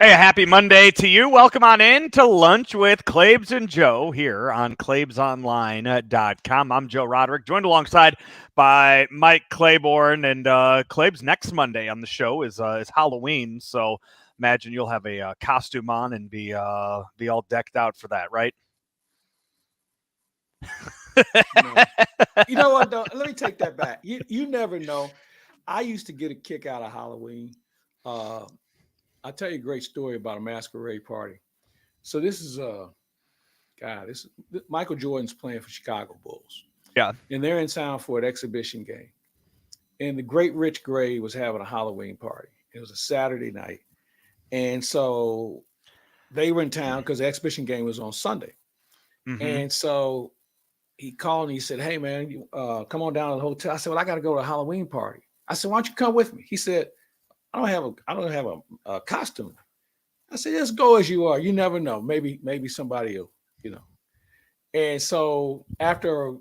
Hey, happy Monday to you. Welcome on in to lunch with Claibs and Joe here on claibsonline.com. I'm Joe Roderick, joined alongside by Mike Claiborne. And Claibs, next Monday on the show is Halloween, so imagine you'll have a costume on and be all decked out for that, right? No. You know what, though? Let me take that back. You never know. I used to get a kick out of Halloween. Uh, I'll tell you a great story about a masquerade party. So this is Michael Jordan's playing for Chicago Bulls, Yeah. and they're in town for an exhibition game. And the great Rich Gray was having a Halloween party. It was a Saturday night, and so they were in town because the exhibition game was on Sunday. Mm-hmm. And so he called and he said, "Hey man, come on down to the hotel." I said, "Well, I got to go to a Halloween party." I said, "Why don't you come with me?" He said, "I don't have a costume." I said, "Just go as you are. You never know. Maybe somebody will, you know." And so after a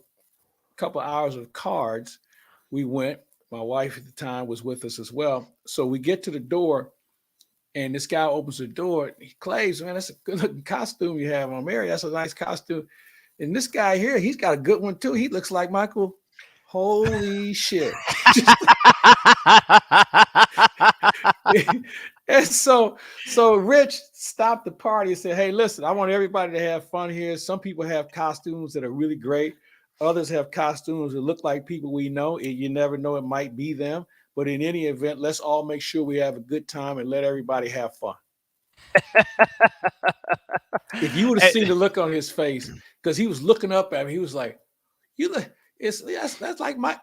couple of hours of cards, we went. My wife at the time was with us as well. So we get to the door, and this guy opens the door. He claims, "Man, that's a good looking costume you have on, Mary. That's a nice costume." And this guy here, he's got a good one too. He looks like Michael. Holy shit. And so Rich stopped the party and said, "Hey, listen, I want everybody to have fun here. Some people have costumes that are really great. Others have costumes that look like people we know. You never know, it might be them. But in any event, let's all make sure we have a good time and let everybody have fun." If you would have seen the look on his face, because he was looking up at me, he was like, "You look, that's like my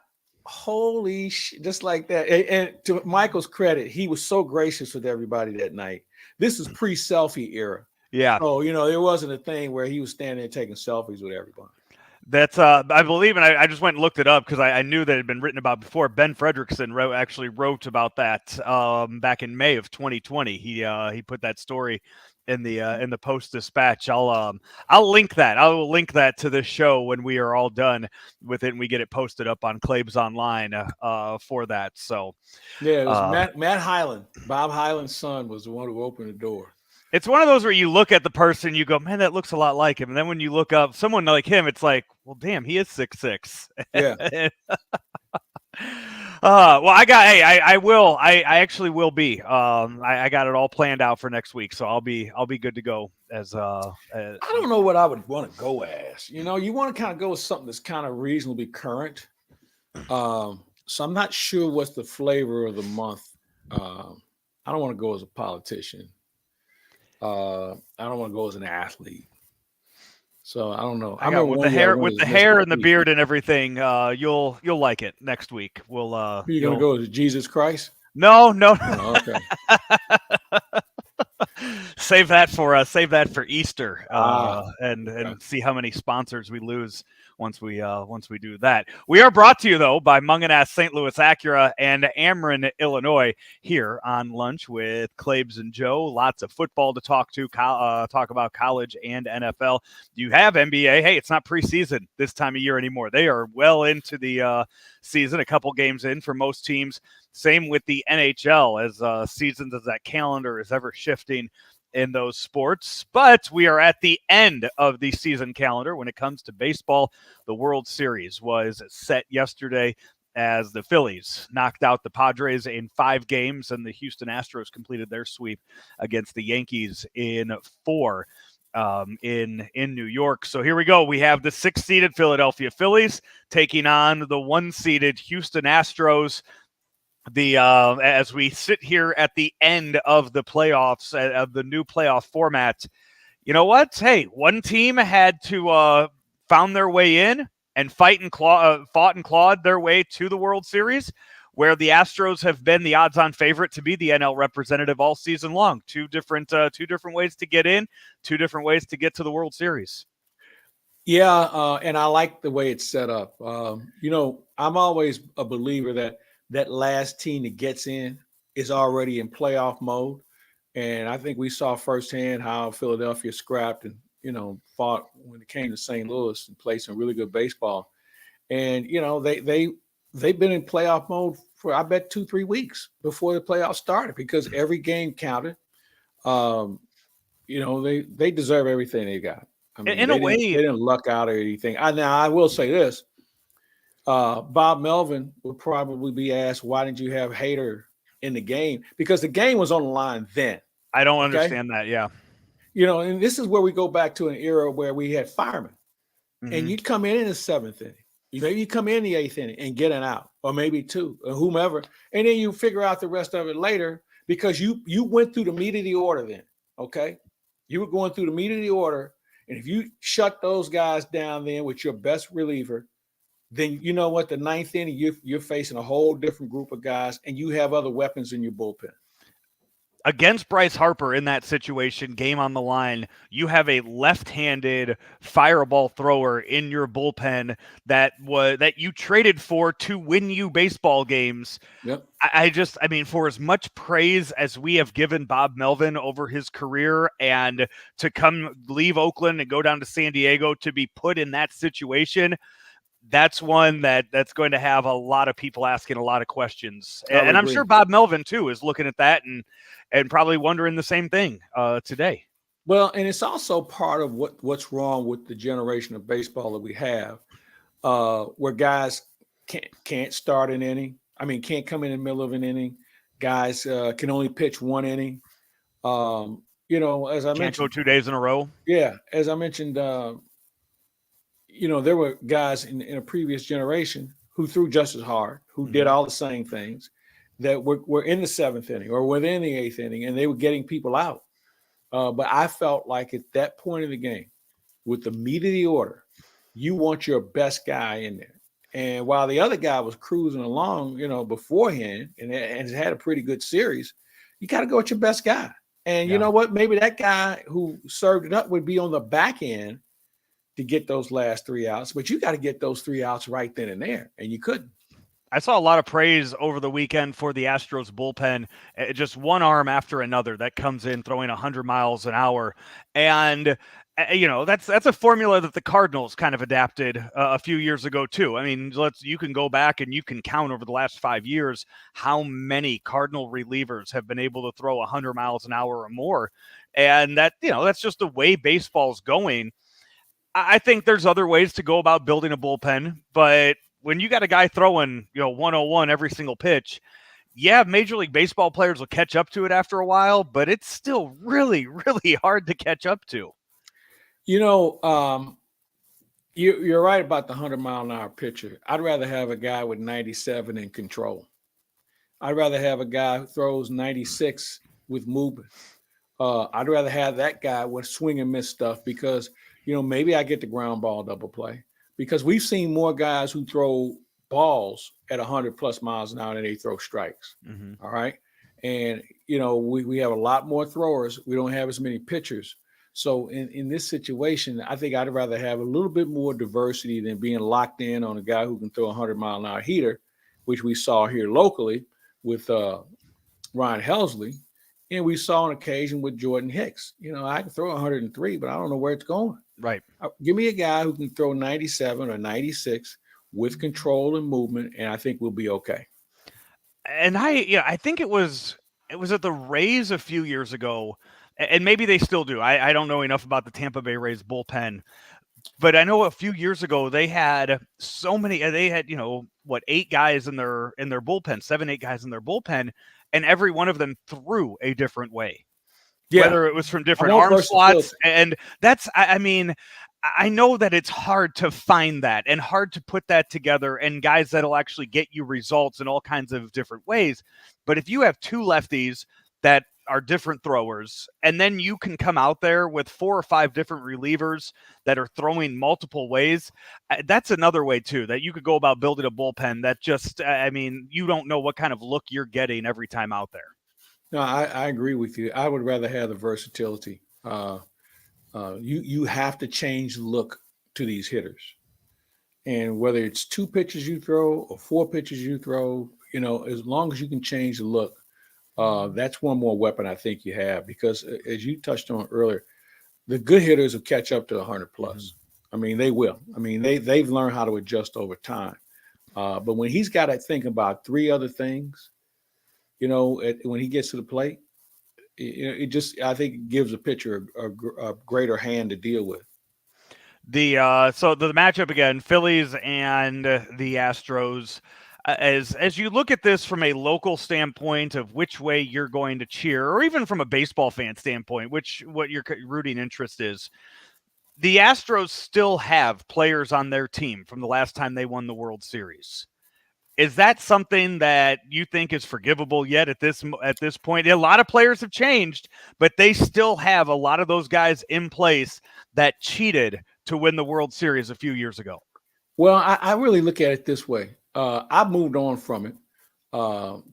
holy shit," just like that. And to Michael's credit, he was so gracious with everybody that night. This is pre-selfie era. Yeah. So, there wasn't a thing where he was standing there taking selfies with everybody. That's I believe, and I just went and looked it up because I knew that it had been written about before. Ben Fredrickson actually wrote about that back in May of 2020. He put that story in the Post Dispatch. I'll link that. I will link that to this show when we are all done with it and we get it posted up on Claibs Online for that. So yeah, it was Matt Hyland. Bob Hyland's son was the one who opened the door. It's one of those where you look at the person, you go, "Man, that looks a lot like him." And then when you look up someone like him, it's like, well, damn, he is 6'6". Yeah. Well, I actually will be. I got it all planned out for next week, so I'll be good to go as I don't know what I would want to go as. You want to kind of go with something that's kind of reasonably current. So I'm not sure what's the flavor of the month. I don't want to go as a politician. I don't want to go as an athlete. So I don't know. I got with the hair and the beard and everything. You'll like it next week. We'll. You're gonna go to Jesus Christ? No. Oh, okay. Save that for Easter, and see how many sponsors we lose once we do that. We are brought to you though by Munganast St. Louis Acura and Ameren, Illinois. Here on Lunch with Claibs and Joe, lots of football to talk about college and NFL. You have NBA. Hey, it's not preseason this time of year anymore. They are well into the season, a couple games in for most teams. Same with the NHL as seasons as that calendar is ever shifting in those sports. But we are at the end of the season calendar when it comes to baseball. The World Series was set yesterday as the Phillies knocked out the Padres in 5 games, and the Houston Astros completed their sweep against the Yankees in 4 in New York. So here we go. We have the 6-seeded Philadelphia Phillies taking on the 1-seeded Houston Astros. As we sit here at the end of the playoffs, of the new playoff format, you know what? Hey, one team had to found their way in and fought and clawed their way to the World Series, where the Astros have been the odds-on favorite to be the NL representative all season long. Two different ways to get in, 2 different ways to get to the World Series. Yeah, and I like the way it's set up. I'm always a believer that last team that gets in is already in playoff mode. And I think we saw firsthand how Philadelphia scrapped and, fought when it came to St. Louis and played some really good baseball. And, they've been in playoff mode for, I bet, 2-3 weeks before the playoffs started because every game counted. They deserve everything they got. I mean, In a way, they didn't luck out or anything. Now I will say this: Bob Melvin would probably be asked, "Why didn't you have Hader in the game?" Because the game was on the line then. I don't Okay, understand that. Yeah. and this is where we go back to an era where we had firemen, and Mm-hmm. you'd come in the seventh inning. Maybe you come in the eighth inning and get an out, or maybe two, or whomever, and then you figure out the rest of it later because you went through the meat of the order. Then, okay, you were going through the meat of the order, and if you shut those guys down then with your best reliever, then you know what? The ninth inning, you're facing a whole different group of guys, and you have other weapons in your bullpen. Against Bryce Harper in that situation, game on the line, you have a left-handed fireball thrower in your bullpen that you traded for to win you baseball games. Yep. I mean, for as much praise as we have given Bob Melvin over his career, and to come leave Oakland and go down to San Diego to be put in that situation, that's one that's going to have a lot of people asking a lot of questions. And I'm sure Bob Melvin too is looking at that and probably wondering the same thing today. Well, and it's also part of what's wrong with the generation of baseball that we have, where guys can't start an inning. I mean, can't come in the middle of an inning. Guys can only pitch one inning. As I Can't mentioned, go 2 days in a row. Yeah, as I mentioned, there were guys in a previous generation who threw just as hard, who did all the same things, that were in the seventh inning or within the eighth inning, and they were getting people out. But I felt like at that point of the game, with the meat of the order, you want your best guy in there. And while the other guy was cruising along, beforehand and has had a pretty good series, you got to go with your best guy. And you know what? Maybe that guy who served it up would be on the back end to get those last 3 outs, but you got to get those 3 outs right then and there, and you couldn't. I saw a lot of praise over the weekend for the Astros bullpen, just one arm after another that comes in throwing 100 miles an hour. And that's a formula that the Cardinals kind of adapted a few years ago too. I mean, you can go back and you can count over the last 5 years how many Cardinal relievers have been able to throw 100 miles an hour or more. And that's just the way baseball's going. I think there's other ways to go about building a bullpen, but when you got a guy throwing, 101 every single pitch, Major League Baseball players will catch up to it after a while, but it's still really, really hard to catch up to. You're right about the 100-mile-an-hour pitcher. I'd rather have a guy with 97 in control. I'd rather have a guy who throws 96 with movement. I'd rather have that guy with swing and miss stuff because, maybe I get the ground ball double play. Because we've seen more guys who throw balls at 100+ miles an hour than they throw strikes. Mm-hmm. All right. And, we have a lot more throwers. We don't have as many pitchers. So in this situation, I think I'd rather have a little bit more diversity than being locked in on a guy who can throw a 100-mile-an-hour heater, which we saw here locally with Ryan Helsley. And we saw an occasion with Jordan Hicks. I can throw 103, but I don't know where it's going. Right. Give me a guy who can throw 97 or 96 with control and movement, and I think we'll be okay. And I think it was at the Rays a few years ago, and maybe they still do. I don't know enough about the Tampa Bay Rays bullpen, but I know a few years ago they had so many. They had 8 guys in their bullpen, 7-8 guys in their bullpen, and every one of them threw a different way. Yeah. Whether it was from different arm slots, and that's I know that it's hard to find that and hard to put that together and guys that'll actually get you results in all kinds of different ways. But if you have 2 lefties that are different throwers, and then you can come out there with 4 or 5 different relievers that are throwing multiple ways, that's another way too, that you could go about building a bullpen that just, you don't know what kind of look you're getting every time out there. No, I agree with you. I would rather have the versatility. You have to change the look to these hitters. And whether it's 2 pitches you throw or 4 pitches you throw, as long as you can change the look, that's one more weapon I think you have. Because as you touched on earlier, the good hitters will catch up to 100+. Mm-hmm. I mean, they will. I mean, they've learned how to adjust over time. But when he's got to think about 3 other things, when he gets to the plate, it just, I think it gives a pitcher a greater hand to deal with. So the matchup again, Phillies and the Astros. As you look at this from a local standpoint of which way you're going to cheer, or even from a baseball fan standpoint, what your rooting interest is, the Astros still have players on their team from the last time they won the World Series. Is that something that you think is forgivable yet at this point? A lot of players have changed, but they still have a lot of those guys in place that cheated to win the World Series a few years ago. Well, I really look at it this way. I've moved on from it.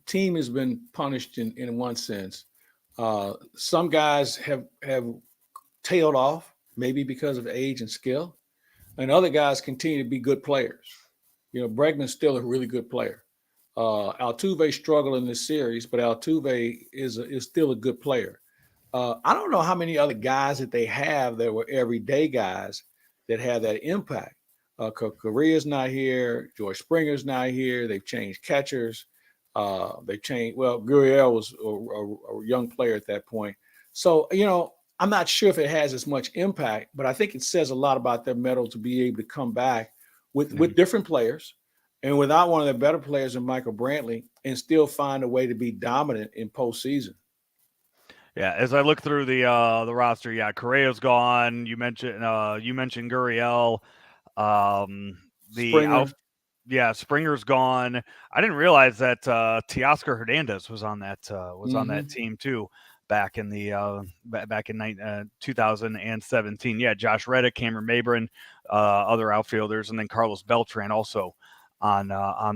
Team has been punished in one sense. Some guys have tailed off, maybe because of age and skill, and other guys continue to be good players. Bregman's still a really good player. Altuve struggled in this series, but Altuve is still a good player. I don't know how many other guys that they have that were everyday guys that have that impact. Correa's not here. George Springer's not here. They've changed catchers. They've changed. Well, Gurriel was a young player at that point. So, I'm not sure if it has as much impact, but I think it says a lot about their mettle to be able to come back with different players and without one of their better players in Michael Brantley and still find a way to be dominant in postseason. Yeah, as I look through the roster, yeah, Correa's gone. You mentioned Gurriel. Springer. Springer's gone. I didn't realize that Teoscar Hernandez was on that team too back in the 2017. Yeah, Josh Reddick, Cameron Mabrin, other outfielders, and then Carlos Beltran also on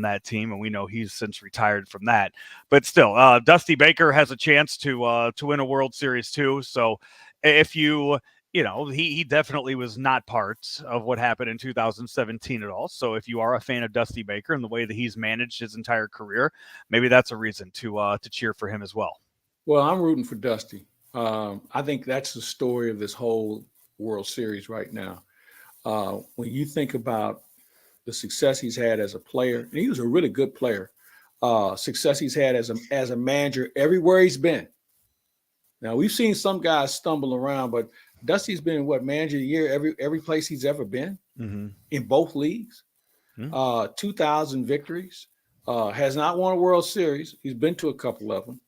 that team, and we know he's since retired from that. But still, Dusty Baker has a chance to win a World Series too. So if he definitely was not part of what happened in 2017 at all. So if you are a fan of Dusty Baker and the way that he's managed his entire career, maybe that's a reason to cheer for him as well. Well, I'm rooting for Dusty. I think that's the story of this whole World Series right now. When you think about the success he's had as a player, and he was a really good player, success he's had as a manager everywhere he's been. Now, we've seen some guys stumble around, but Dusty's been manager of the year every place he's ever been in both leagues. 2,000 victories, has not won a World Series. He's been to a couple of them.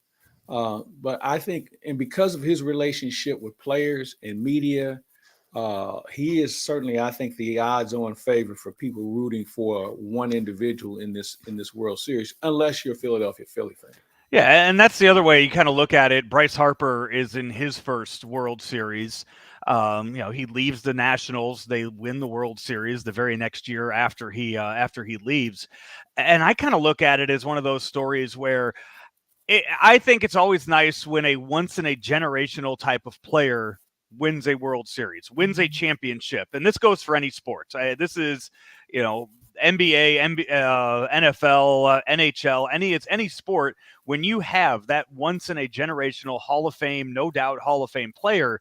But I think, and because of his relationship with players and media, he is certainly, I think, the odds-on favorite for people rooting for one individual in this World Series, unless you're a Philadelphia Philly fan. Yeah, and that's the other way you kind of look at it. Bryce Harper is in his first World Series. He leaves the Nationals. They win the World Series the very next year after he leaves. And I kind of look at it as one of those stories where I think it's always nice when a once-in-a-generational type of player wins a World Series, wins a championship. And this goes for any sport. This is, NBA, NFL, NHL, any sport. When you have that once-in-a-generational Hall of Fame, no doubt Hall of Fame player,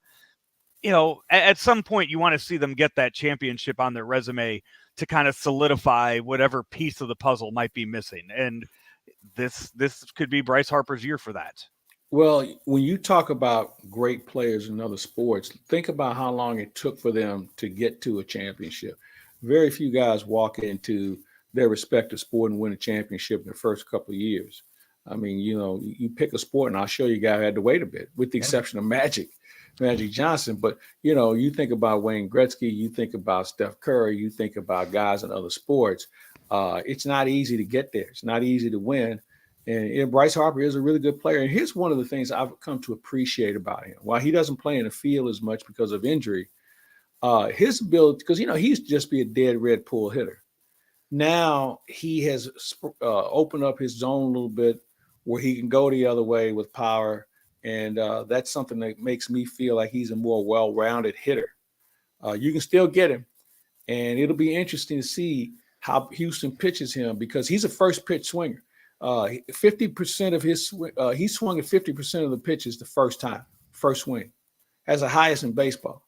at some point you want to see them get that championship on their resume to kind of solidify whatever piece of the puzzle might be missing. And this could be Bryce Harper's year for that. Well, when you talk about great players in other sports, think about how long it took for them to get to a championship. Very few guys walk into their respective sport and win a championship in the first couple of years. I mean, you pick a sport, and I'll show you a guy who had to wait a bit, with the exception of Magic Johnson. But, you think about Wayne Gretzky, you think about Steph Curry, you think about guys in other sports. It's not easy to get there. It's not easy to win. And Bryce Harper is a really good player. And here's one of the things I've come to appreciate about him. While he doesn't play in the field as much because of injury, his ability, because, he used to just be a dead red pull hitter. Now he has opened up his zone a little bit where he can go the other way with power. And that's something that makes me feel like he's a more well-rounded hitter. You can still get him. And it'll be interesting to see how Houston pitches him, because he's a first pitch swinger. 50% of his he swung at 50% of the pitches the first swing, has the highest in baseball.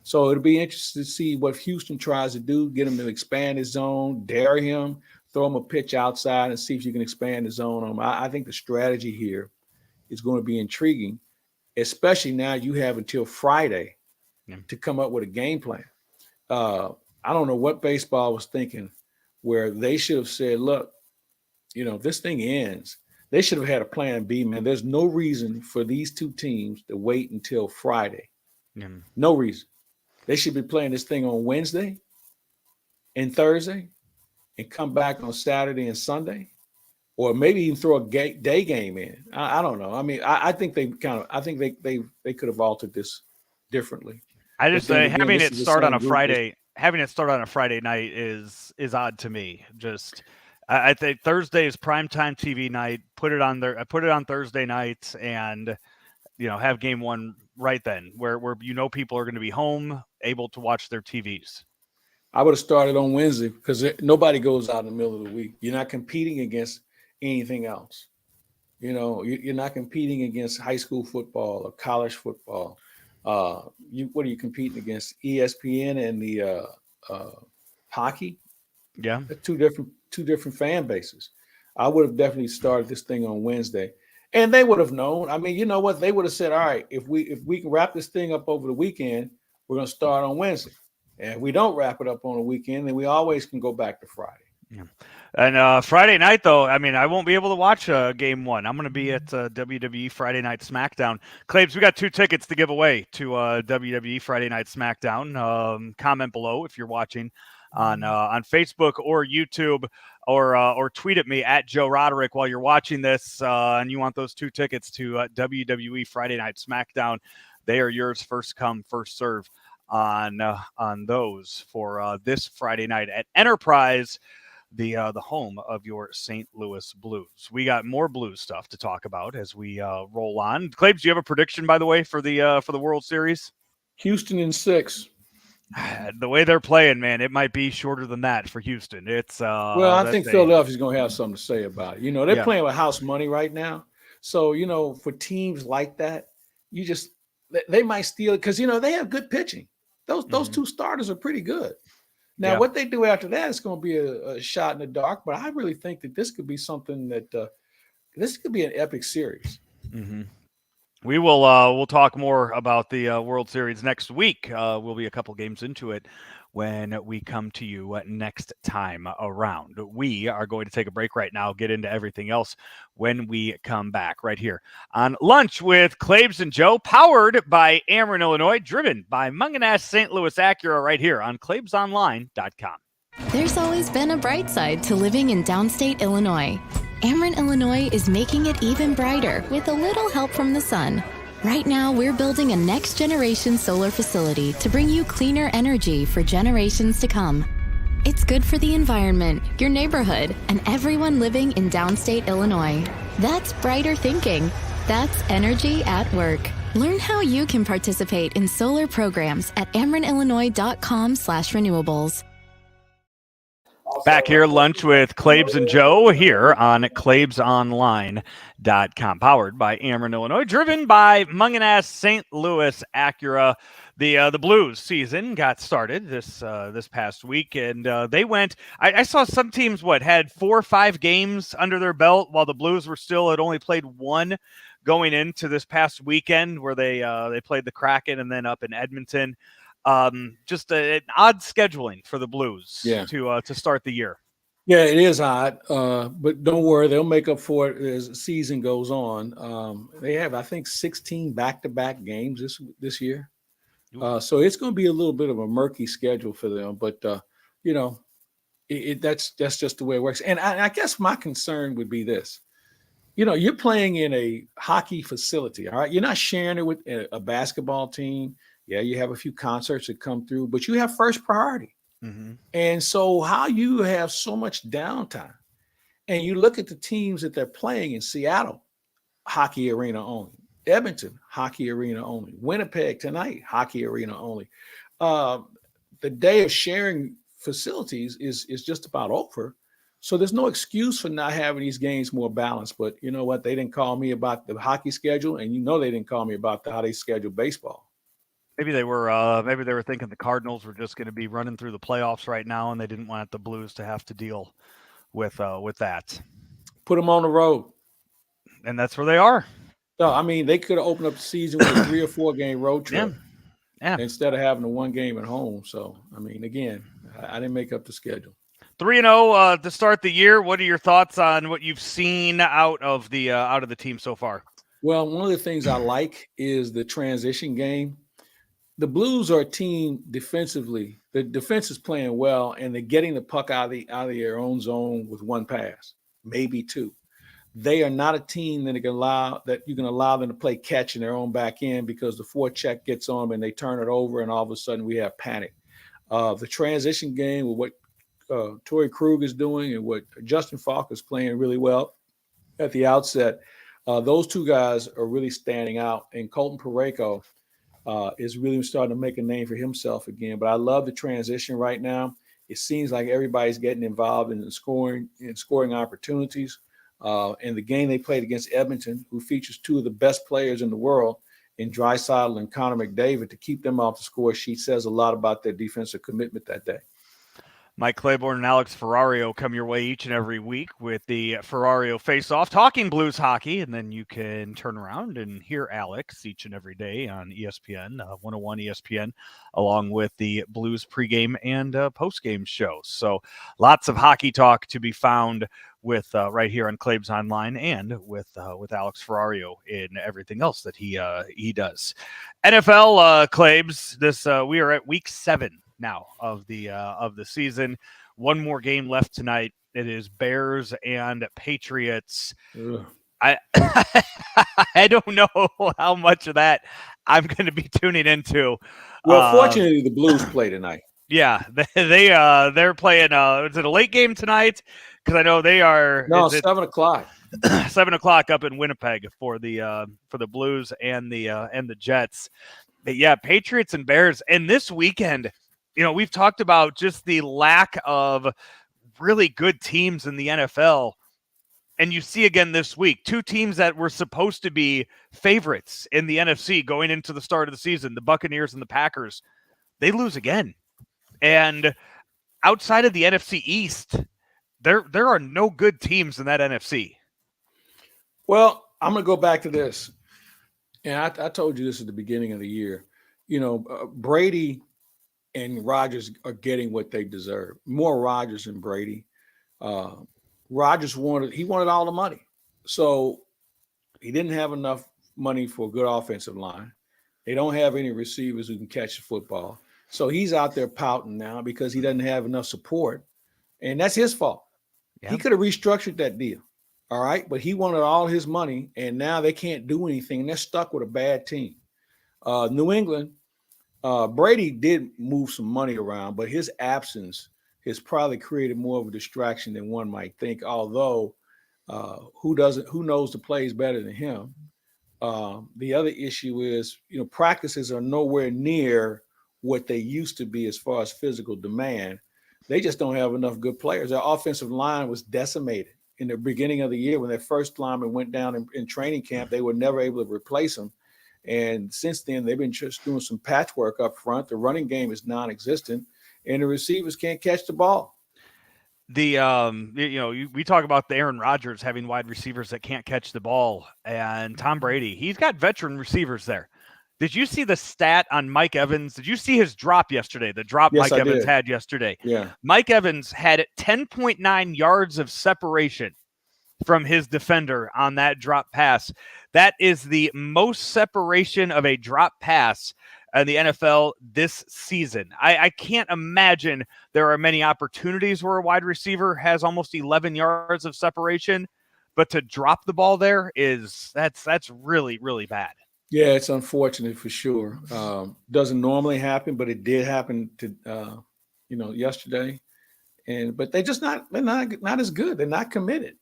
So it'll be interesting to see what Houston tries to do, get him to expand his zone, dare him, throw him a pitch outside and see if you can expand the zone on him. I think the strategy here is going to be intriguing. especially now you have until Friday Yeah. to come up with a game plan. I don't know what baseball was thinking, where they should have said, look, if this thing ends, they should have had a plan B, man. There's no reason for these two teams to wait until Friday. Yeah. No reason. They should be playing this thing on Wednesday and Thursday and come back on Saturday and Sunday, or maybe even throw a day game in. I don't know. I mean, I think they could have altered this differently. I But just then say again, having this it is the start on same a group. Friday, having it start on a Friday night is odd to me. Just I think Thursday is primetime TV night. Put it on there. Put it on Thursday night, and have game one right then, where people are going to be home, able to watch their TVs. I would have started on Wednesday because nobody goes out in the middle of the week. You're not competing against anything else. You're not competing against high school football or college football. What are you competing against? ESPN and the hockey. Yeah. They're two different fan bases. I would have definitely started this thing on Wednesday, and they would have known. I mean, you know what? They would have said, "All right, if we can wrap this thing up over the weekend, we're going to start on Wednesday. And if we don't wrap it up on the weekend, then we always can go back to Friday." Yeah. And Friday night, though, I mean, I won't be able to watch game one. I'm going to be at WWE Friday Night SmackDown. Claibs, we got 2 tickets to give away to WWE Friday Night SmackDown. Comment below if you're watching on Facebook or YouTube, or tweet at me at Joe Roderick while you're watching this, and you want those 2 tickets to WWE Friday Night SmackDown. They are yours, first come, first serve on those for this Friday night at Enterprise, the home of your St. Louis Blues. We got more Blues stuff to talk about as we roll on. Claibs, do you have a prediction, by the way, for the World Series? Houston in 6. The way they're playing, man, it might be shorter than that for Houston. It's well, I think Philadelphia's going to have something to say about it. They're playing with house money right now, so for teams like that, they might steal it because they have good pitching. Those 2 starters are pretty good. Now, what they do after that is going to be a shot in the dark, but I really think that this could be something that this could be an epic series. Mm-hmm. We will we'll talk more about the World Series next week. We'll be a couple games into it when we come to you next time around. We are going to take a break right now, get into everything else when we come back right here on Lunch with Claibs and Joe, powered by Ameren, Illinois, driven by Munganast St. Louis Acura, right here on claibsonline.com. There's always been a bright side to living in downstate Illinois. Ameren, Illinois is making it even brighter with a little help from the sun. Right now, we're building a next-generation solar facility to bring you cleaner energy for generations to come. It's good for the environment, your neighborhood, and everyone living in downstate Illinois. That's brighter thinking. That's energy at work. Learn how you can participate in solar programs at amerenillinois.com/renewables. Back here, Lunch with Claibs and Joe here on claibsonline.com, powered by Ameren, Illinois, driven by Munganast St. Louis Acura. The Blues season got started this past week, and they went. I saw some teams had 4 or 5 games under their belt, while the Blues had only played 1 going into this past weekend, where they played the Kraken and then up in Edmonton. Just an odd scheduling for the Blues to start the year. Yeah, it is odd, but don't worry, they'll make up for it as the season goes on. They have, I think, 16 back-to-back games this year. So it's going to be a little bit of a murky schedule for them, but that's just the way it works. And I guess my concern would be this: you're playing in a hockey facility, all right? You're not sharing it with a basketball team. Yeah, you have a few concerts that come through, but you have first priority. Mm-hmm. And so how you have so much downtime, and you look at the teams that they're playing in Seattle, hockey arena only. Edmonton, hockey arena only. Winnipeg tonight, hockey arena only. The day of sharing facilities is just about over. So there's no excuse for not having these games more balanced. But you know what? They didn't call me about the hockey schedule, and they didn't call me about how they schedule baseball. Maybe they were thinking the Cardinals were just going to be running through the playoffs right now, and they didn't want the Blues to have to deal with that. Put them on the road. And that's where they are. No, I mean, they could have opened up the season with a 3 or 4 game road trip Yeah. instead of having a 1 game at home. So, I mean, again, I didn't make up the schedule. 3-0 to start the year. What are your thoughts on what you've seen out of the team so far? Well, one of the things I like is the transition game. The Blues are a team defensively. The defense is playing well, and they're getting the puck out of their own zone with 1 pass, maybe 2. They are not a team that you can allow them to play catch in their own back end because the forecheck gets on them and they turn it over, and all of a sudden we have panic. The transition game with what Torrey Krug is doing and what Justin Falk is playing really well at the outset, those 2 guys are really standing out. And Colton Parayko is really starting to make a name for himself again. But I love the transition right now. It seems like everybody's getting involved in scoring opportunities. And the game they played against Edmonton, who features 2 of the best players in the world in Draisaitl and Connor McDavid, to keep them off the score sheet says a lot about their defensive commitment that day. Mike Claiborne and Alex Ferrario come your way each and every week with the Ferrario Face-Off, talking Blues hockey, and then you can turn around and hear Alex each and every day on ESPN, 101 ESPN, along with the Blues pregame and postgame shows. So lots of hockey talk to be found with right here on Claibs Online and with Alex Ferrario in everything else that he does. NFL Claibs, we are at week 7 now of the season. 1 more game left tonight. It is Bears and Patriots. Ugh. I don't know how much of that I'm going to be tuning into. Well, fortunately, the Blues play tonight. Yeah, they're playing. Is it a late game tonight? Because I know they are. No, 7 o'clock. 7 o'clock up in Winnipeg for the Blues and the Jets. But yeah, Patriots and Bears. And this weekend, we've talked about just the lack of really good teams in the NFL. And you see again this week, 2 teams that were supposed to be favorites in the NFC going into the start of the season, the Buccaneers and the Packers, they lose again. And outside of the NFC East, there are no good teams in that NFC. Well, I'm going to go back to this. And I told you this at the beginning of the year. Brady and Rodgers are getting what they deserve. More Rodgers than Brady. Rodgers wanted all the money. So he didn't have enough money for a good offensive line. They don't have any receivers who can catch the football. So he's out there pouting now because he doesn't have enough support. And that's his fault. Yeah. He could have restructured that deal. All right. But he wanted all his money, and now they can't do anything. They're stuck with a bad team. New England, Brady did move some money around, but his absence has probably created more of a distraction than one might think. Although who knows the plays better than him? The other issue is, practices are nowhere near what they used to be as far as physical demand. They just don't have enough good players. Their offensive line was decimated in the beginning of the year when their first lineman went down in training camp. They were never able to replace him. And since then, they've been just doing some patchwork up front. The running game is non-existent, and the receivers can't catch the ball. We talk about the Aaron Rodgers having wide receivers that can't catch the ball, and Tom Brady, he's got veteran receivers there. Did you see the stat on Mike Evans? Did you see his drop yesterday? The drop Yes, Mike I Evans did. had yesterday. Yeah. Mike Evans had 10.9 yards of separation from his defender on that drop pass. That is the most separation of a drop pass in the NFL this season. I can't imagine there are many opportunities where a wide receiver has almost 11 yards of separation, but to drop the ball there that's really, really bad. Yeah, it's unfortunate for sure. Doesn't normally happen, but it did happen to yesterday. But they're just not as good. They're not committed.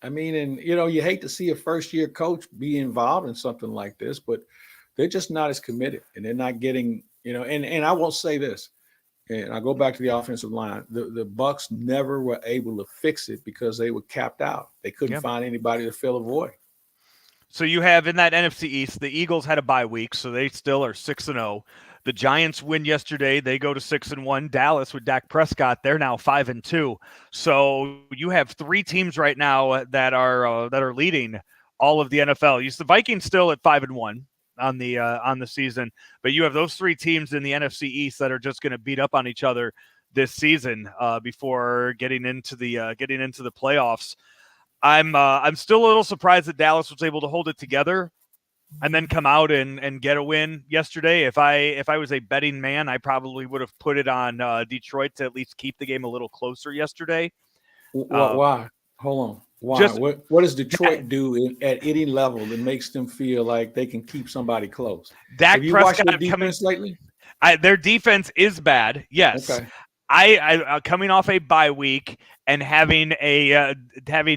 I mean, and you hate to see a first-year coach be involved in something like this, but they're just not as committed, and they're not getting, and I will say this, and I go back to the offensive line. The Bucs never were able to fix it because they were capped out. They couldn't find anybody to fill a void. So you have in that NFC East, the Eagles had a bye week, so they still are 6-0. The Giants win yesterday. They go to 6-1. Dallas with Dak Prescott, they're now 5-2. So you have 3 teams right now that are leading all of the NFL. The Vikings still at 5-1 on the season, but you have those three teams in the NFC East that are just going to beat up on each other this season before getting into the playoffs. I'm still a little surprised that Dallas was able to hold it together and then come out and get a win yesterday. If I was a betting man, I probably would have put it on Detroit to at least keep the game a little closer yesterday. Why? Hold on. Why? What does Detroit do at any level that makes them feel like they can keep somebody close? Dak Have you Prescott watched their defense lately? Their defense is bad. Yes. Okay. I coming off a bye week and having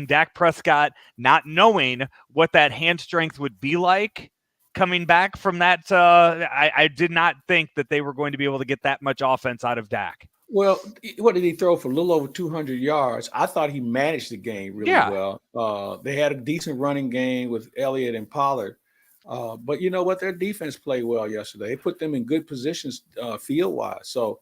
Dak Prescott not knowing what that hand strength would be like coming back from that, I did not think that they were going to be able to get that much offense out of Dak. Well, what did he throw for? A little over 200 yards. I thought he managed the game really well. They had a decent running game with Elliott and Pollard. But you know what? Their defense played well yesterday. They put them in good positions field-wise. So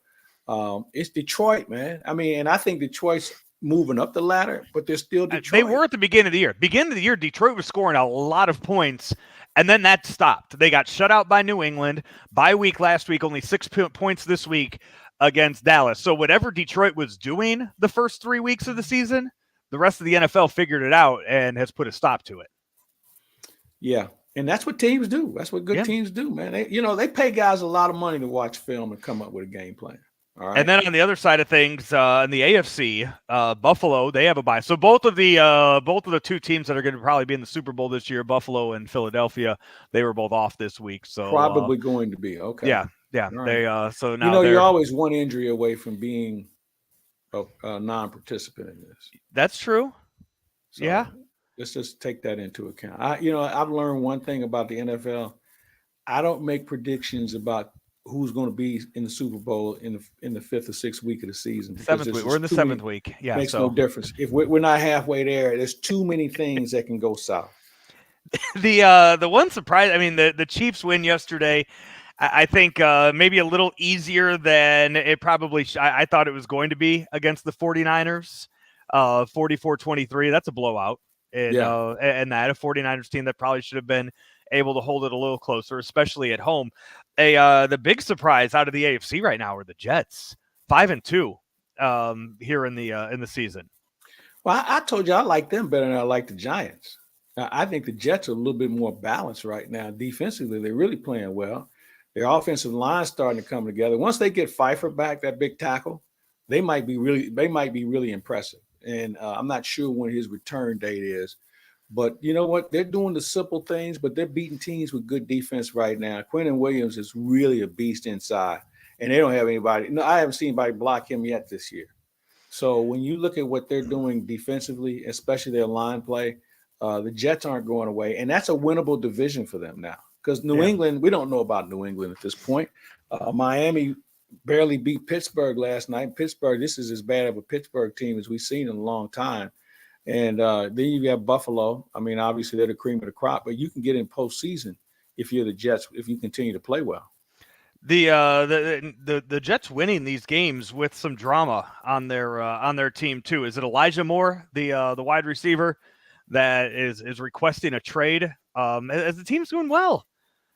it's Detroit, man. I mean, and I think Detroit's moving up the ladder, but they're still Detroit. They were at the beginning of the year. Beginning of the year, Detroit was scoring a lot of points, and then that stopped. They got shut out by New England. Bye week last week, only 6 points this week against Dallas. So whatever Detroit was doing the first 3 weeks of the season, the rest of the NFL figured it out and has put a stop to it. Yeah, and that's what teams do. That's what good teams do, man. They pay guys a lot of money to watch film and come up with a game plan. All right. And then on the other side of things, in the AFC, Buffalo, they have a bye. So both of the two teams that are going to probably be in the Super Bowl this year, Buffalo and Philadelphia, they were both off this week. So probably going to be okay. Yeah. Right. They so now you're always one injury away from being a non-participant in this. That's true. So yeah. Let's just take that into account. I've learned one thing about the NFL. I don't make predictions about who's going to be in the Super Bowl in the 5th or 6th week of the season. Seventh week. We're in the 7th week. Yeah, makes no difference. If we're not halfway there, there's too many things that can go south. The one surprise, I mean, the Chiefs win yesterday. I think maybe a little easier than it probably I thought it was going to be against the 49ers, 44-23. That's a blowout. And that a 49ers team that probably should have been able to hold it a little closer, especially at home. The big surprise out of the AFC right now are the Jets, 5-2 here in the season. Well, I told you I like them better than I like the Giants. I think the Jets are a little bit more balanced right now. Defensively, they're really playing well. Their offensive line's starting to come together. Once they get Pfeiffer back, that big tackle, they might be really impressive. And I'm not sure when his return date is. But you know what? They're doing the simple things, but they're beating teams with good defense right now. Quentin Williams is really a beast inside, and they don't have anybody. No, I haven't seen anybody block him yet this year. So when you look at what they're doing defensively, especially their line play, the Jets aren't going away, and that's a winnable division for them now. Because New England, we don't know about New England at this point. Miami barely beat Pittsburgh last night. Pittsburgh, this is as bad of a Pittsburgh team as we've seen in a long time. And then you have Buffalo. I mean, obviously they're the cream of the crop, but you can get in postseason if you're the Jets if you continue to play well. The Jets winning these games with some drama on their team too. Is it Elijah Moore, the wide receiver, that is requesting a trade? As the team's doing well,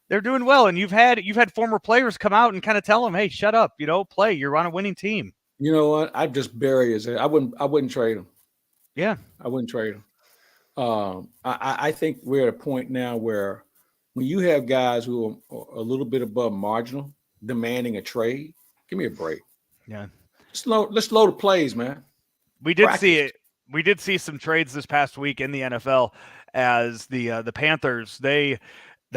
they're doing well, and you've had former players come out and kind of tell them, "Hey, shut up, play. You're on a winning team." You know what? I'd just bury his head. I wouldn't trade him. Yeah, I wouldn't trade him. I think we're at a point now where when you have guys who are a little bit above marginal demanding a trade, give me a break. Yeah, let's slow the plays, man. We did see it. We did see some trades this past week in the NFL as the Panthers.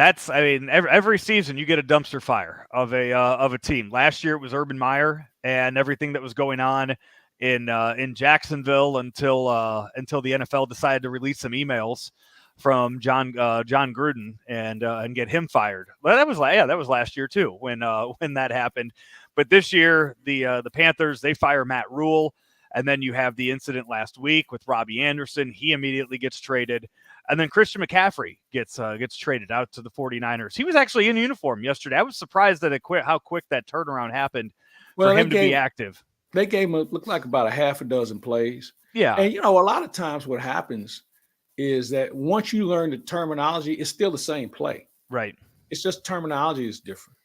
Every season you get a dumpster fire of a team. Last year it was Urban Meyer and everything that was going on in Jacksonville until the NFL decided to release some emails from John Gruden and get him fired. Well, that was last year too when that happened. But this year the Panthers, they fire Matt Rule, and then you have the incident last week with Robbie Anderson. He immediately gets traded, and then Christian McCaffrey gets traded out to the 49ers. He was actually in uniform yesterday. I was surprised at how quick that turnaround happened for him to be active. They gave him looked like about a half a dozen plays. Yeah. And, a lot of times what happens is that once you learn the terminology, it's still the same play. Right. It's just terminology is different.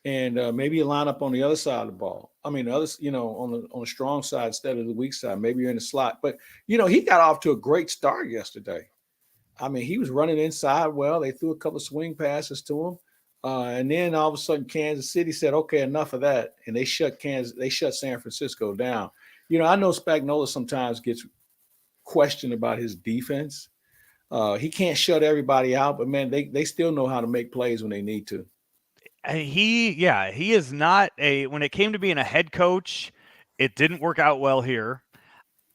And maybe you line up on the other side of the ball. I mean, the other, on the strong side instead of the weak side. Maybe you're in the slot. But, he got off to a great start yesterday. I mean, he was running inside well. They threw a couple of swing passes to him. And then all of a sudden, Kansas City said, okay, enough of that. And they shut San Francisco down. I know Spagnuolo sometimes gets questioned about his defense. He can't shut everybody out, but man, they still know how to make plays when they need to. He is not when it came to being a head coach, it didn't work out well here.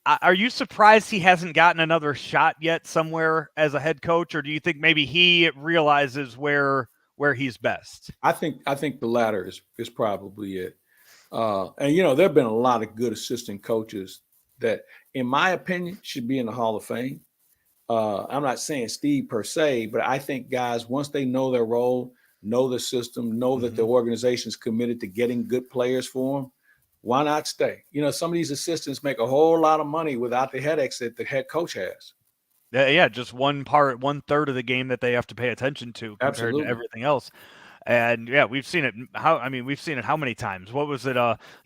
Are you surprised he hasn't gotten another shot yet somewhere as a head coach, or do you think maybe he realizes where he's best? I think the latter is probably it. And there have been a lot of good assistant coaches that, in my opinion, should be in the Hall of Fame. I'm not saying Steve per se, but I think guys, once they know their role, know the system, know that the organization is committed to getting good players for them, why not stay? Some of these assistants make a whole lot of money without the headaches that the head coach has. Yeah, just 1/3 of the game that they have to pay attention to compared to everything else. And yeah, we've seen it. We've seen it how many times? What was it?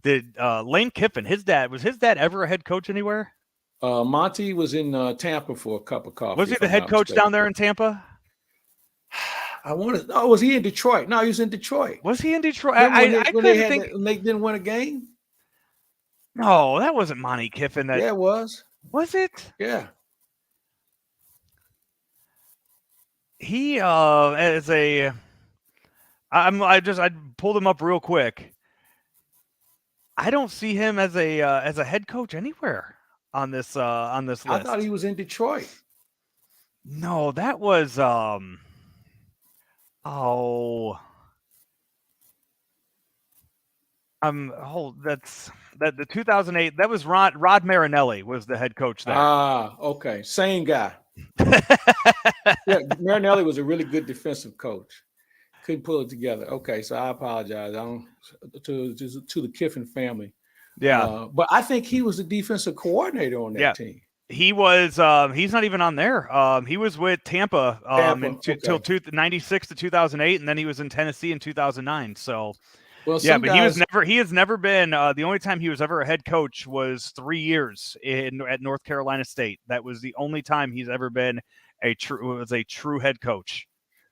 Lane Kiffin, his dad ever a head coach anywhere? Monty was in Tampa for a cup of coffee. Was he the head coach down there in Tampa? Was he in Detroit? No, he was in Detroit. Was he in Detroit? When they didn't win a game? No, that wasn't Monty Kiffin. Yeah, it was. Was it? Yeah. He I pulled him up real quick. I don't see him as a head coach anywhere on this list. I thought he was in Detroit. No, that was the 2008. That was Rod Marinelli was the head coach there. Okay, same guy. Yeah, Marinelli was a really good defensive coach. Couldn't pull it together. Okay, so I apologize. To the Kiffin family. Yeah, but I think he was the defensive coordinator on that team. He was. He's not even on there. He was with Tampa, until 96 to 2008, and then he was in Tennessee in 2009. So, but he has never been. The only time he was ever a head coach was 3 years at North Carolina State. That was the only time he's ever been a true head coach.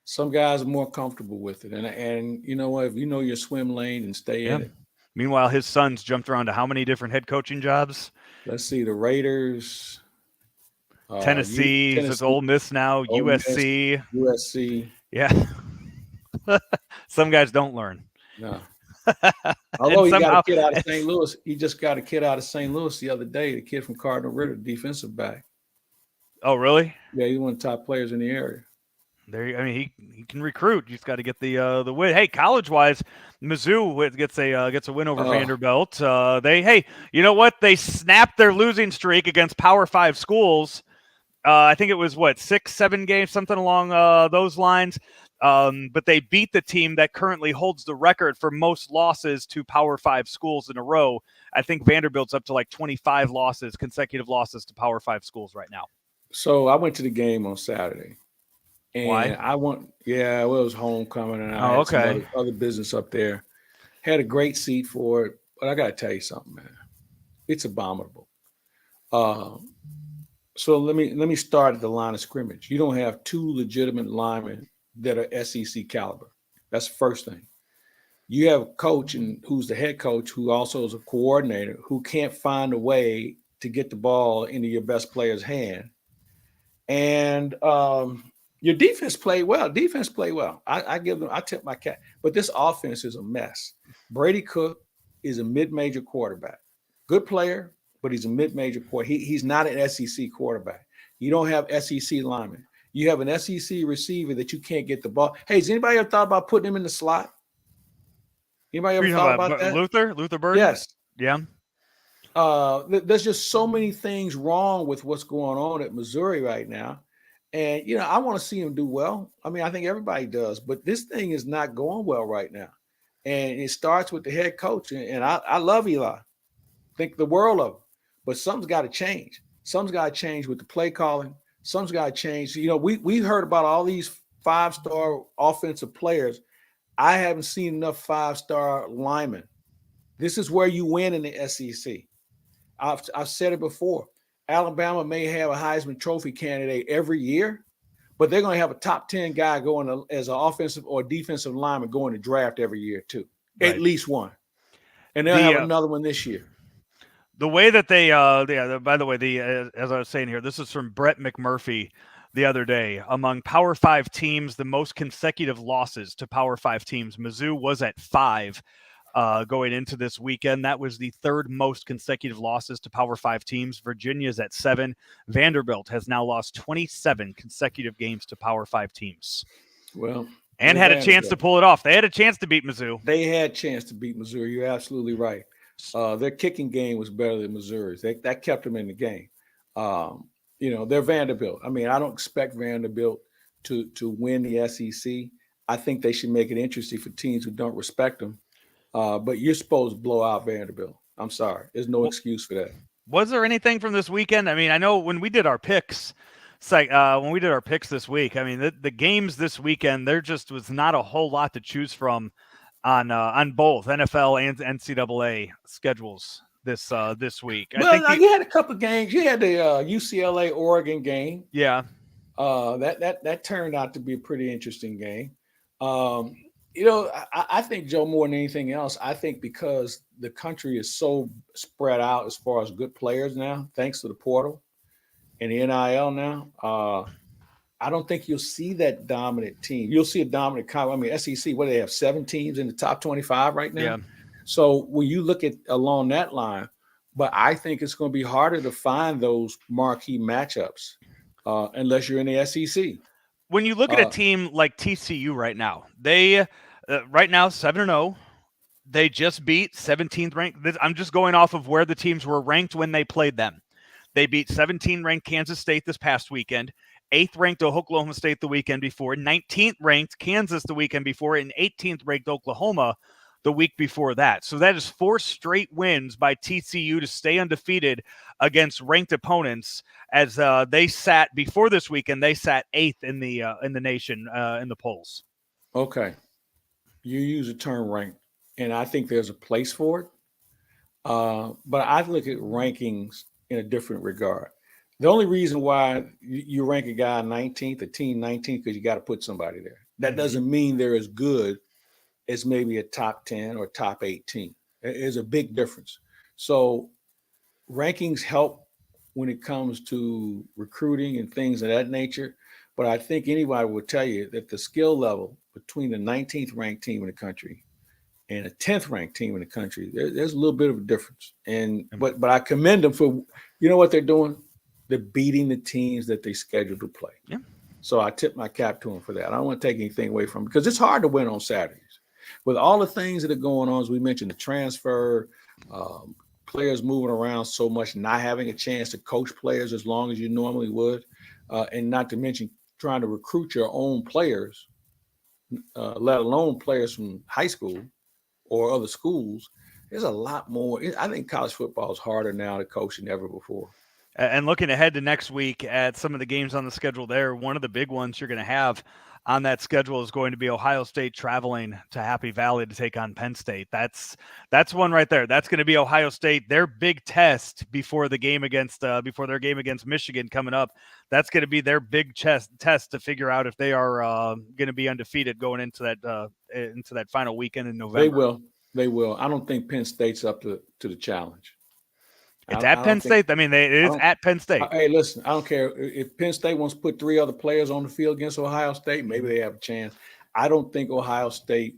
Some guys are more comfortable with it, and you know what? If you know your swim lane and stay in it. Meanwhile, his son's jumped around to how many different head coaching jobs? Let's see, the Raiders. Tennessee, it's Ole Miss now, USC. Yeah. Some guys don't learn. No. Although he got a kid out of St. Louis. He just got a kid out of St. Louis the other day, the kid from Cardinal Ritter, defensive back. Oh, really? Yeah, he's one of the top players in the area. He can recruit. You just got to get the win. Hey, college-wise, Mizzou gets a win over Vanderbilt. You know what? They snapped their losing streak against Power 5 schools. I think it was 6-7 games, something along those lines. But they beat the team that currently holds the record for most losses to Power 5 schools in a row. I think Vanderbilt's up to 25 consecutive losses to Power 5 schools right now. So I went to the game on Saturday. And why? It was homecoming, and I had some other business up there. Had a great seat for it, but I got to tell you something, man. It's abominable. So let me start at the line of scrimmage. You don't have two legitimate linemen that are SEC caliber. That's the first thing. You have a coach who's the head coach, who also is a coordinator, who can't find a way to get the ball into your best player's hand. And your defense played well. I tip my cap. But this offense is a mess. Brady Cook is a mid-major quarterback. Good player, but he's a mid-major quarterback. He's not an SEC quarterback. You don't have SEC linemen. You have an SEC receiver that you can't get the ball. Hey, has anybody ever thought about putting him in the slot? Anybody ever thought about that? Luther Burden? Yes. Yeah. There's just so many things wrong with what's going on at Missouri right now. And, I want to see him do well. I mean, I think everybody does, but this thing is not going well right now. And it starts with the head coach. And I love Eli. Think the world of him. But something's got to change. Something's got to change with the play calling. Something's got to change. You know, we heard about all these 5-star offensive players. I haven't seen enough 5-star linemen. This is where you win in the SEC. I've said it before. Alabama may have a Heisman Trophy candidate every year, but they're going to have a top 10 guy going as an offensive or defensive lineman going to draft every year too, right. At least one. And they'll have another one this year. The way that they, by the way, as I was saying here, this is from Brett McMurphy the other day. Among Power 5 teams, the most consecutive losses to Power 5 teams, Mizzou was at 5 going into this weekend. That was the third most consecutive losses to Power 5 teams. Virginia's at 7. Vanderbilt has now lost 27 consecutive games to Power 5 teams. Well, and had a chance to pull it off. They had a chance to beat Mizzou. They had a chance to beat Mizzou. You're absolutely right. Their kicking game was better than Missouri's. That kept them in the game. You know, they're Vanderbilt. I mean, I don't expect Vanderbilt to win the SEC. I think they should make it interesting for teams who don't respect them. But you're supposed to blow out Vanderbilt. I'm sorry. There's no excuse for that. Was there anything from this weekend? I mean, I know when we did our picks, when we did our picks this week, I mean, the games this weekend, there just was not a whole lot to choose from on both NFL and NCAA schedules this week. Well, I think you had a couple of games. You had the UCLA Oregon game. Yeah, that turned out to be a pretty interesting game. You know, I think, Joe, more than anything else, I think because the country is so spread out as far as good players now, thanks to the portal and the NIL now, I don't think you'll see that dominant team. You'll see a dominant – I mean, SEC, what do they have, 7 teams in the top 25 right now? Yeah. So when you look at along that line, but I think it's going to be harder to find those marquee matchups unless you're in the SEC. When you look at a team like TCU right now, they right now 7-0. They just beat 17th ranked. I'm just going off of where the teams were ranked when they played them. They beat 17th ranked Kansas State this past weekend, 8th ranked Oklahoma State the weekend before, 19th ranked Kansas the weekend before, and 18th ranked Oklahoma the week before that. So that is 4 straight wins by TCU to stay undefeated against ranked opponents. As they sat before this weekend, they sat 8th in the nation in the polls. Okay, you use the term ranked, and I think there's a place for it. But I look at rankings in a different regard. The only reason why you rank a guy 19th, a team 19th, because you got to put somebody there. That doesn't mean they're as good as maybe a top 10 or top 18. There's a big difference. So rankings help when it comes to recruiting and things of that nature. But I think anybody will tell you that the skill level between the 19th ranked team in the country and a 10th ranked team in the country, there's a little bit of a difference. But I commend them for, you know what they're doing? They're beating the teams that they scheduled to play. Yeah. So I tip my cap to them for that. I don't want to take anything away from them because it's hard to win on Saturdays. With all the things that are going on, as we mentioned, the transfer, players moving around so much, not having a chance to coach players as long as you normally would, and not to mention trying to recruit your own players, let alone players from high school or other schools. There's a lot more. I think college football is harder now to coach than ever before. And looking ahead to next week at some of the games on the schedule there, one of the big ones you're going to have on that schedule is going to be Ohio State traveling to Happy Valley to take on Penn State. That's one right there. That's going to be Ohio State, their big test before the game before their game against Michigan coming up. That's going to be their big test to figure out if they are going to be undefeated going into that final weekend in November. They will. I don't think Penn State's up to the challenge. It's at Penn State. I mean, it is at Penn State. Hey, listen, I don't care. If Penn State wants to put 3 other players on the field against Ohio State, maybe they have a chance. I don't think Ohio State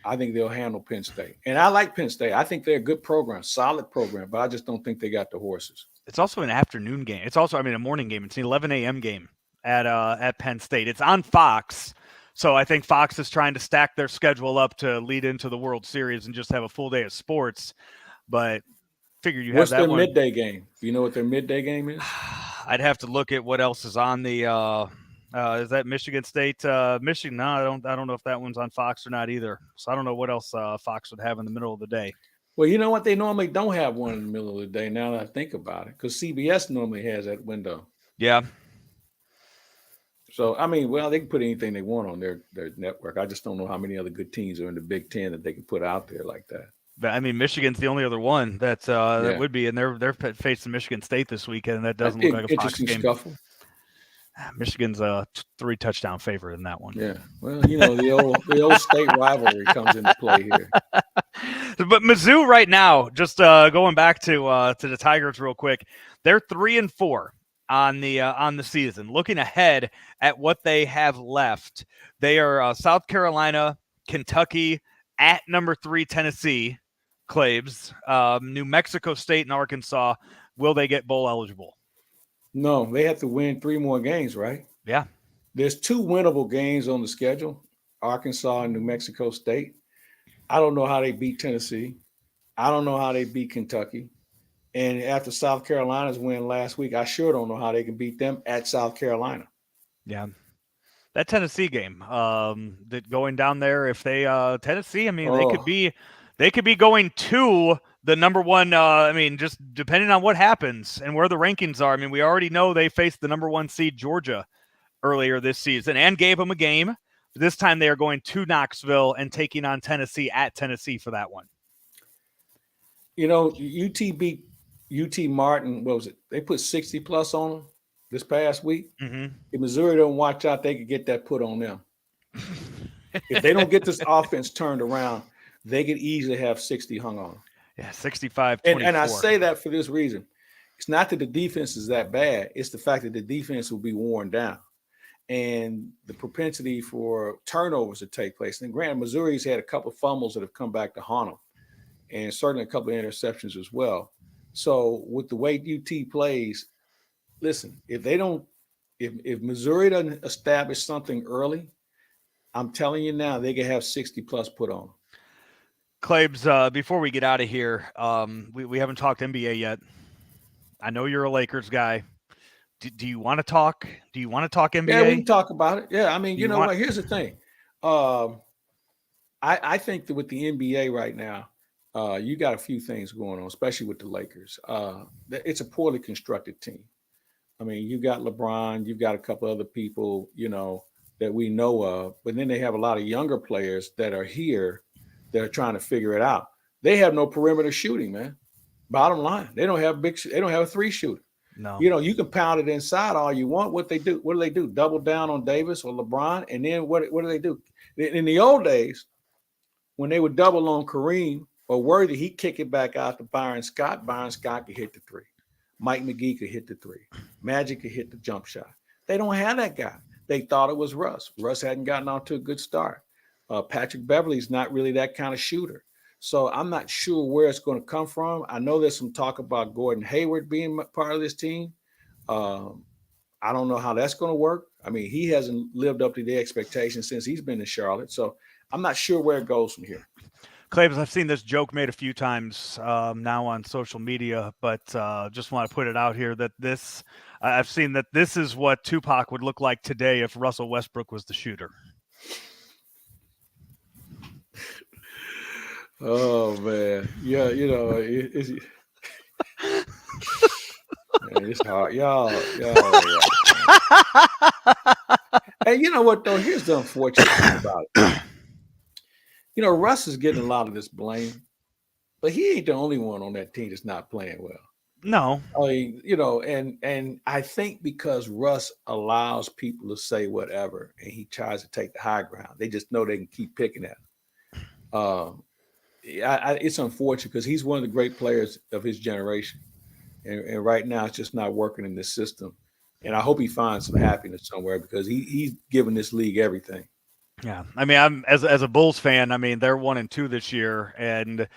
I think they'll handle Penn State. And I like Penn State. I think they're a good program, solid program, but I just don't think they got the horses. It's also an afternoon game. It's also, a morning game. It's an 11 a.m. game at Penn State. It's on Fox. So I think Fox is trying to stack their schedule up to lead into the World Series and just have a full day of sports. But figured you have What's that their one. Midday game? Do you know what their midday game is? I'd have to look at what else is on the is that Michigan State? Michigan? No, I don't know if that one's on Fox or not either. So I don't know what else Fox would have in the middle of the day. Well, you know what? They normally don't have one in the middle of the day now that I think about it, because CBS normally has that window. Yeah. So, I mean, well, they can put anything they want on their network. I just don't know how many other good teams are in the Big Ten that they can put out there like that. But, I mean, Michigan's the only other one that would be, and they're facing Michigan State this weekend, and that doesn't look like a Fox interesting game. Scuffle. Michigan's a 3-touchdown favorite in that one. Yeah, well, the old state rivalry comes into play here. But Mizzou right now, just going back to the Tigers real quick, they're 3-4 on the season. Looking ahead at what they have left, they are South Carolina, Kentucky, at number 3 Tennessee, Claibs, New Mexico State, and Arkansas. Will they get bowl eligible? No, they have to win 3 more games, right? Yeah. There's 2 winnable games on the schedule, Arkansas and New Mexico State. I don't know how they beat Tennessee. I don't know how they beat Kentucky. And after South Carolina's win last week, I sure don't know how they can beat them at South Carolina. Yeah. That Tennessee game, that going down there, if they Tennessee, I mean, they could be going to the number 1. I mean, just depending on what happens and where the rankings are. I mean, we already know they faced the number 1 seed Georgia earlier this season and gave them a game. This time they are going to Knoxville and taking on Tennessee at Tennessee for that one. UT beat UT Martin. What was it? They put 60 plus on them this past week. Mm-hmm. If Missouri don't watch out, they could get that put on them. If they don't get this offense turned around, they could easily have 60 hung on them. Yeah, 65-24. And I say that for this reason. It's not that the defense is that bad. It's the fact that the defense will be worn down. And the propensity for turnovers to take place. And granted, Missouri's had a couple of fumbles that have come back to haunt them, and certainly a couple of interceptions as well. So with the way UT plays, listen, if Missouri doesn't establish something early, I'm telling you now, they can have 60 plus put on them. Claibs, before we get out of here, we haven't talked NBA yet. I know you're a Lakers guy. Do you want to talk? Do you want to talk NBA? Yeah, we can talk about it. Yeah, I mean, what? Here's the thing. I think that with the NBA right now, you got a few things going on, especially with the Lakers. It's a poorly constructed team. I mean, you got LeBron, you've got a couple other people, that we know of, but then they have a lot of younger players that are here that are trying to figure it out. They have no perimeter shooting, man. Bottom line, they don't have a 3 shooter. No. You can pound it inside all you want. What do they do? Double down on Davis or LeBron, and then what do they do? In the old days, when they would double on Kareem or Worthy, he'd kick it back out to Byron Scott. Byron Scott could hit the 3. Mike McGee could hit the 3. Magic could hit the jump shot. They don't have that guy. They thought it was Russ. Russ hadn't gotten off to a good start. Patrick Beverly's not really that kind of shooter. So I'm not sure where it's going to come from. I know there's some talk about Gordon Hayward being part of this team. I don't know how that's going to work. I mean, he hasn't lived up to the expectations since he's been in Charlotte. So I'm not sure where it goes from here. Claibs, I've seen this joke made a few times now on social media, but just want to put it out here that I've seen that this is what Tupac would look like today if Russell Westbrook was the shooter. Oh man, yeah, it's hard, y'all. Hey, you know what though? Here's the unfortunate thing about it. Russ is getting a lot of this blame, but he ain't the only one on that team that's not playing well. No, I mean, and I think because Russ allows people to say whatever, and he tries to take the high ground, they just know they can keep picking at him. It's unfortunate because he's one of the great players of his generation, and right now it's just not working in this system. And I hope he finds some happiness somewhere because he's giving this league everything. Yeah, I mean, I'm as a Bulls fan. I mean, they're 1-2 this year, and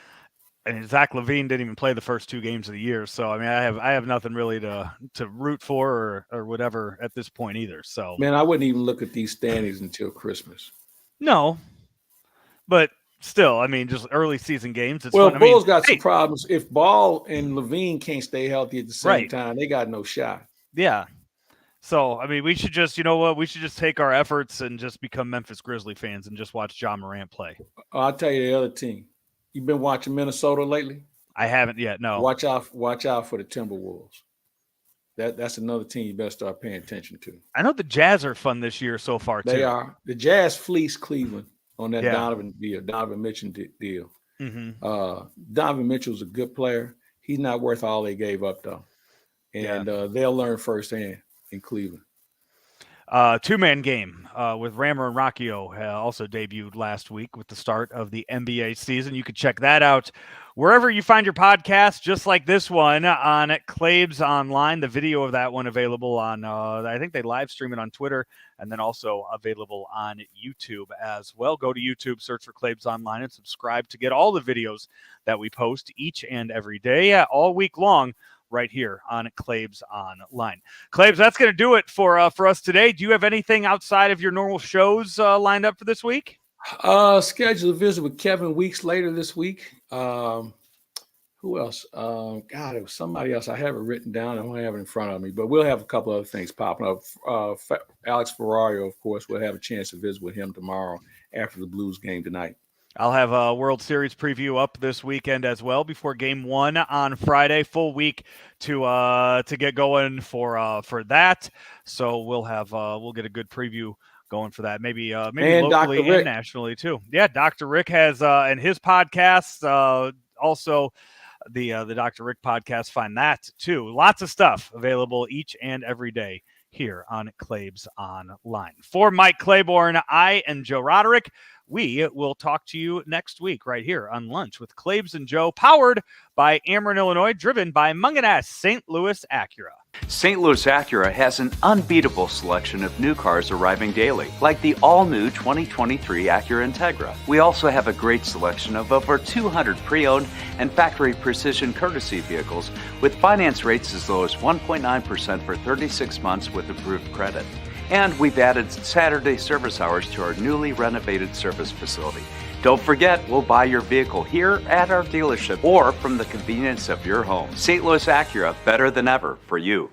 Zach LaVine didn't even play the first 2 games of the year. So I mean, I have nothing really to root for or whatever at this point either. So man, I wouldn't even look at these standings until Christmas. No, but. Still, I mean, just early season games. It's fun. Bulls got some problems. If Ball and LaVine can't stay healthy at the same time, they got no shot. Yeah. So, I mean, we should just, we should just take our efforts and just become Memphis Grizzly fans and just watch Ja Morant play. I'll tell you the other team. You've been watching Minnesota lately? I haven't yet, no. Watch out for the Timberwolves. That's another team you better start paying attention to. I know the Jazz are fun this year so far, too. They are. The Jazz fleeced Cleveland on that Yeah. Donovan Mitchell deal. Mm-hmm. Donovan Mitchell's a good player. He's not worth all they gave up, though. And they'll learn firsthand in Cleveland. Two-man game with Rammer and Rockio also debuted last week with the start of the NBA season. You can check that out wherever you find your podcast, just like this one on Claibs Online. The video of that one available on, I think they live stream it on Twitter, and then also available on YouTube as well. Go to YouTube, search for Claibs Online, and subscribe to get all the videos that we post each and every day, all week long, right here on Claibs Online. Claibs, that's going to do it for us today. Do you have anything outside of your normal shows lined up for this week? Scheduled a visit with Kevin Weeks later this week. Who else? God, it was somebody else. I have it written down. I don't have it in front of me, but we'll have a couple other things popping up. Alex Ferrario, of course, we'll have a chance to visit with him tomorrow after the Blues game tonight. I'll have a World Series preview up this weekend as well before Game 1 on Friday. Full week to get going for that. So we'll get a good preview going for that. Maybe locally and nationally too. Yeah, Dr. Rick has and his podcast also. The Dr. Rick podcast, find that too. Lots of stuff available each and every day here on Claibs Online. For Mike Claiborne, I am Joe Roderick. We will talk to you next week right here on Lunch with Claibs and Joe, powered by Ameren, Illinois, driven by Munganess St. Louis Acura. St. Louis Acura has an unbeatable selection of new cars arriving daily, like the all-new 2023 Acura Integra. We also have a great selection of over 200 pre-owned and factory precision courtesy vehicles with finance rates as low as 1.9% for 36 months with approved credit. And we've added Saturday service hours to our newly renovated service facility. Don't forget, we'll buy your vehicle here at our dealership or from the convenience of your home. St. Louis Acura, better than ever for you.